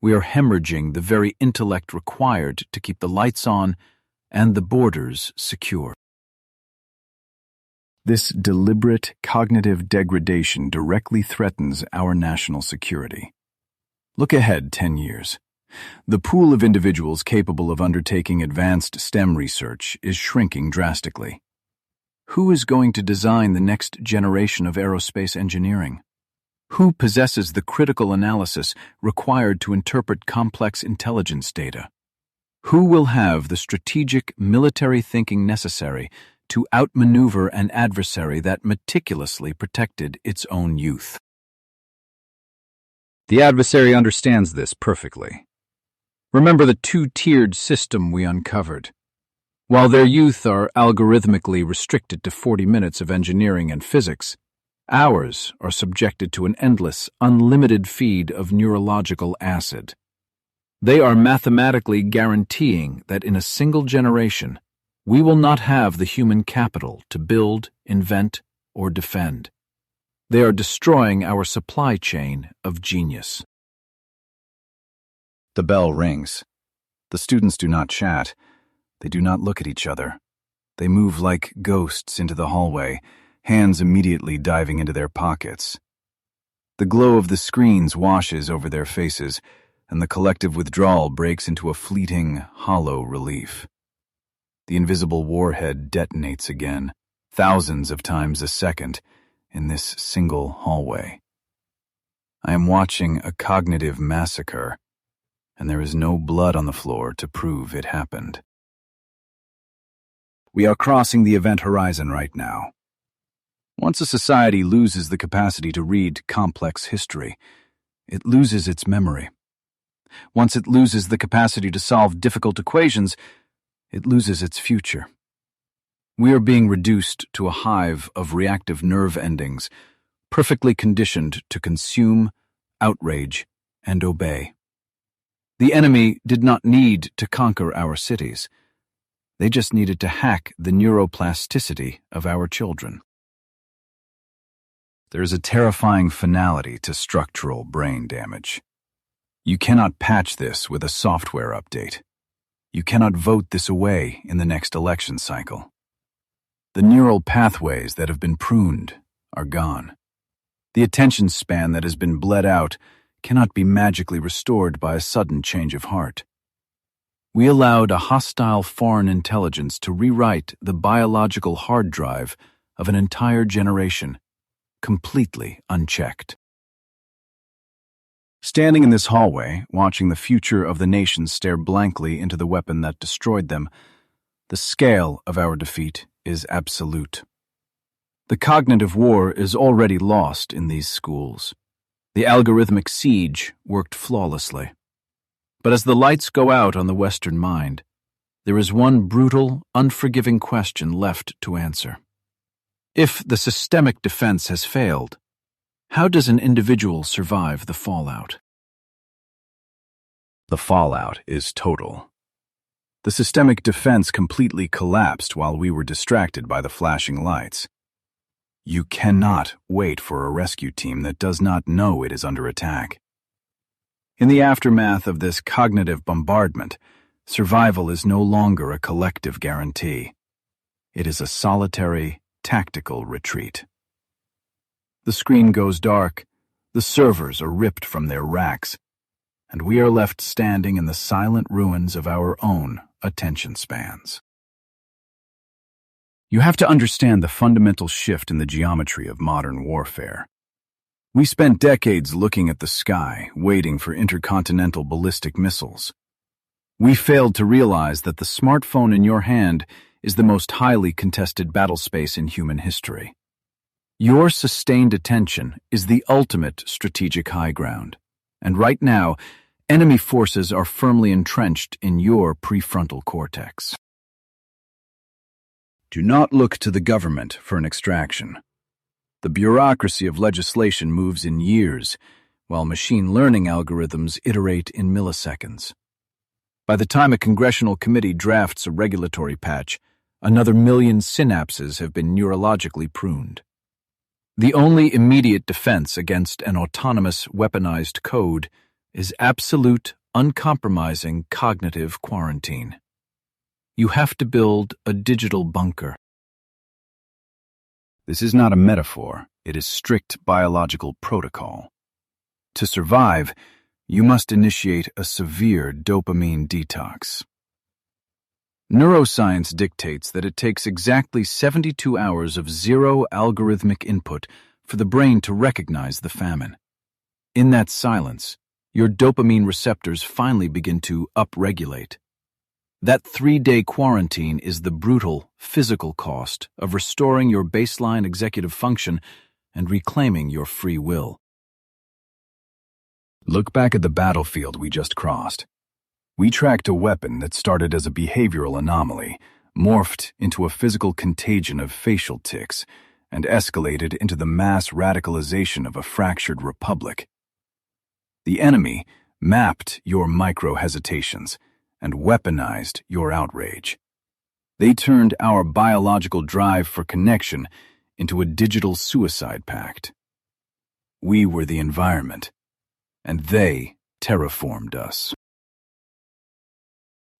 We are hemorrhaging the very intellect required to keep the lights on and the borders secure. This deliberate cognitive degradation directly threatens our national security. Look ahead 10 years. The pool of individuals capable of undertaking advanced STEM research is shrinking drastically. Who is going to design the next generation of aerospace engineering? Who possesses the critical analysis required to interpret complex intelligence data? Who will have the strategic military thinking necessary to outmaneuver an adversary that meticulously protected its own youth? The adversary understands this perfectly. Remember the two-tiered system we uncovered. While their youth are algorithmically restricted to 40 minutes of engineering and physics, ours are subjected to an endless, unlimited feed of neurological acid. They are mathematically guaranteeing that in a single generation, we will not have the human capital to build, invent, or defend. They are destroying our supply chain of genius. The bell rings. The students do not chat. They do not look at each other. They move like ghosts into the hallway, hands immediately diving into their pockets. The glow of the screens washes over their faces, and the collective withdrawal breaks into a fleeting, hollow relief. The invisible warhead detonates again, thousands of times a second, in this single hallway. I am watching a cognitive massacre, and there is no blood on the floor to prove it happened. We are crossing the event horizon right now. Once a society loses the capacity to read complex history, it loses its memory. Once it loses the capacity to solve difficult equations, it loses its future. We are being reduced to a hive of reactive nerve endings, perfectly conditioned to consume, outrage, and obey. The enemy did not need to conquer our cities. They just needed to hack the neuroplasticity of our children. There is a terrifying finality to structural brain damage. You cannot patch this with a software update. You cannot vote this away in the next election cycle. The neural pathways that have been pruned are gone. The attention span that has been bled out cannot be magically restored by a sudden change of heart. We allowed a hostile foreign intelligence to rewrite the biological hard drive of an entire generation, completely unchecked. Standing in this hallway, watching the future of the nation stare blankly into the weapon that destroyed them, the scale of our defeat is absolute. The cognitive war is already lost in these schools. The algorithmic siege worked flawlessly. But as the lights go out on the Western mind, there is one brutal, unforgiving question left to answer. If the systemic defense has failed, how does an individual survive the fallout? The fallout is total. The systemic defense completely collapsed while we were distracted by the flashing lights. You cannot wait for a rescue team that does not know it is under attack. In the aftermath of this cognitive bombardment, survival is no longer a collective guarantee. It is a solitary, tactical retreat. The screen goes dark, the servers are ripped from their racks, and we are left standing in the silent ruins of our own attention spans. You have to understand the fundamental shift in the geometry of modern warfare. We spent decades looking at the sky, waiting for intercontinental ballistic missiles. We failed to realize that the smartphone in your hand is the most highly contested battlespace in human history. Your sustained attention is the ultimate strategic high ground, and right now, enemy forces are firmly entrenched in your prefrontal cortex. Do not look to the government for an extraction. The bureaucracy of legislation moves in years, while machine learning algorithms iterate in milliseconds. By the time a congressional committee drafts a regulatory patch, another million synapses have been neurologically pruned. The only immediate defense against an autonomous, weaponized code is absolute, uncompromising cognitive quarantine. You have to build a digital bunker. This is not a metaphor, it is strict biological protocol. To survive, you must initiate a severe dopamine detox. Neuroscience dictates that it takes exactly 72 hours of zero algorithmic input for the brain to recognize the famine. In that silence, your dopamine receptors finally begin to upregulate. That 3-day quarantine is the brutal, physical cost of restoring your baseline executive function and reclaiming your free will. Look back at the battlefield we just crossed. We tracked a weapon that started as a behavioral anomaly, morphed into a physical contagion of facial tics, and escalated into the mass radicalization of a fractured republic. The enemy mapped your micro-hesitations and weaponized your outrage. They turned our biological drive for connection into a digital suicide pact. We were the environment, and they terraformed us.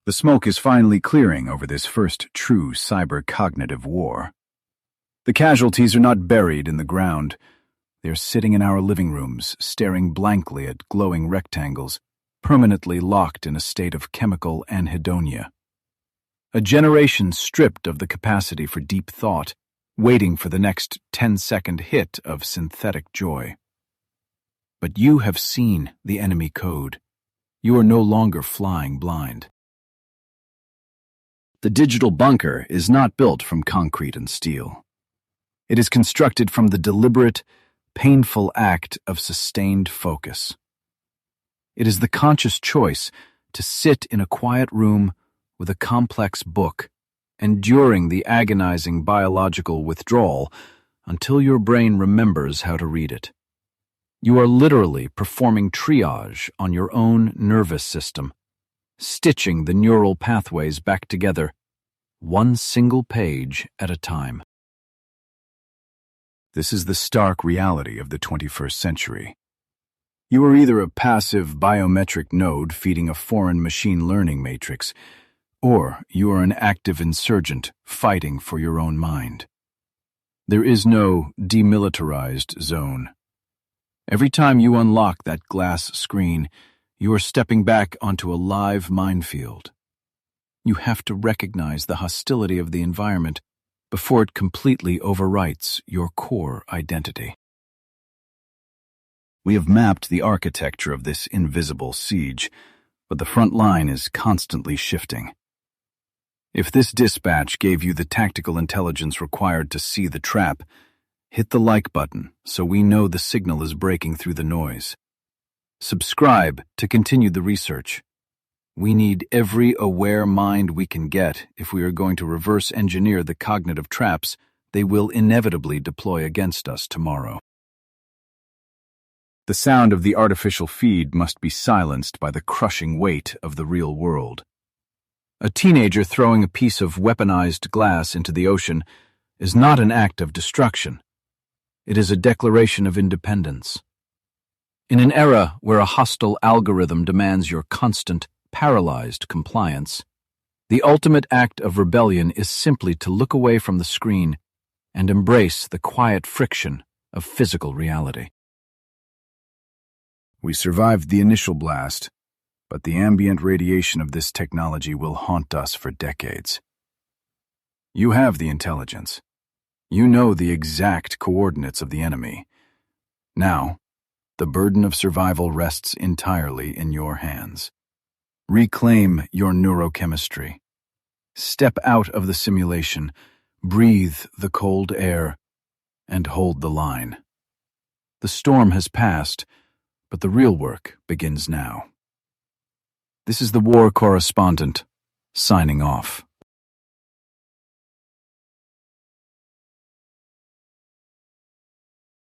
The smoke is finally clearing over this first true cyber-cognitive war. The casualties are not buried in the ground. They're sitting in our living rooms, staring blankly at glowing rectangles, permanently locked in a state of chemical anhedonia. A generation stripped of the capacity for deep thought, waiting for the next 10-second hit of synthetic joy. But you have seen the enemy code. You are no longer flying blind. The digital bunker is not built from concrete and steel. It is constructed from the deliberate, painful act of sustained focus. It is the conscious choice to sit in a quiet room with a complex book, enduring the agonizing biological withdrawal until your brain remembers how to read it. You are literally performing triage on your own nervous system, stitching the neural pathways back together, one single page at a time. This is the stark reality of the 21st century. You are either a passive biometric node feeding a foreign machine learning matrix, or you are an active insurgent fighting for your own mind. There is no demilitarized zone. Every time you unlock that glass screen, you are stepping back onto a live minefield. You have to recognize the hostility of the environment before it completely overwrites your core identity. We have mapped the architecture of this invisible siege, but the front line is constantly shifting. If this dispatch gave you the tactical intelligence required to see the trap, hit the like button so we know the signal is breaking through the noise. Subscribe to continue the research. We need every aware mind we can get if we are going to reverse engineer the cognitive traps they will inevitably deploy against us tomorrow. The sound of the artificial feed must be silenced by the crushing weight of the real world. A teenager throwing a piece of weaponized glass into the ocean is not an act of destruction. It is a declaration of independence. In an era where a hostile algorithm demands your constant, paralyzed compliance, the ultimate act of rebellion is simply to look away from the screen and embrace the quiet friction of physical reality. We survived the initial blast, but the ambient radiation of this technology will haunt us for decades. You have the intelligence. You know the exact coordinates of the enemy. Now, the burden of survival rests entirely in your hands. Reclaim your neurochemistry. Step out of the simulation, breathe the cold air, and hold the line. The storm has passed, but the real work begins now. This is the war correspondent, signing off.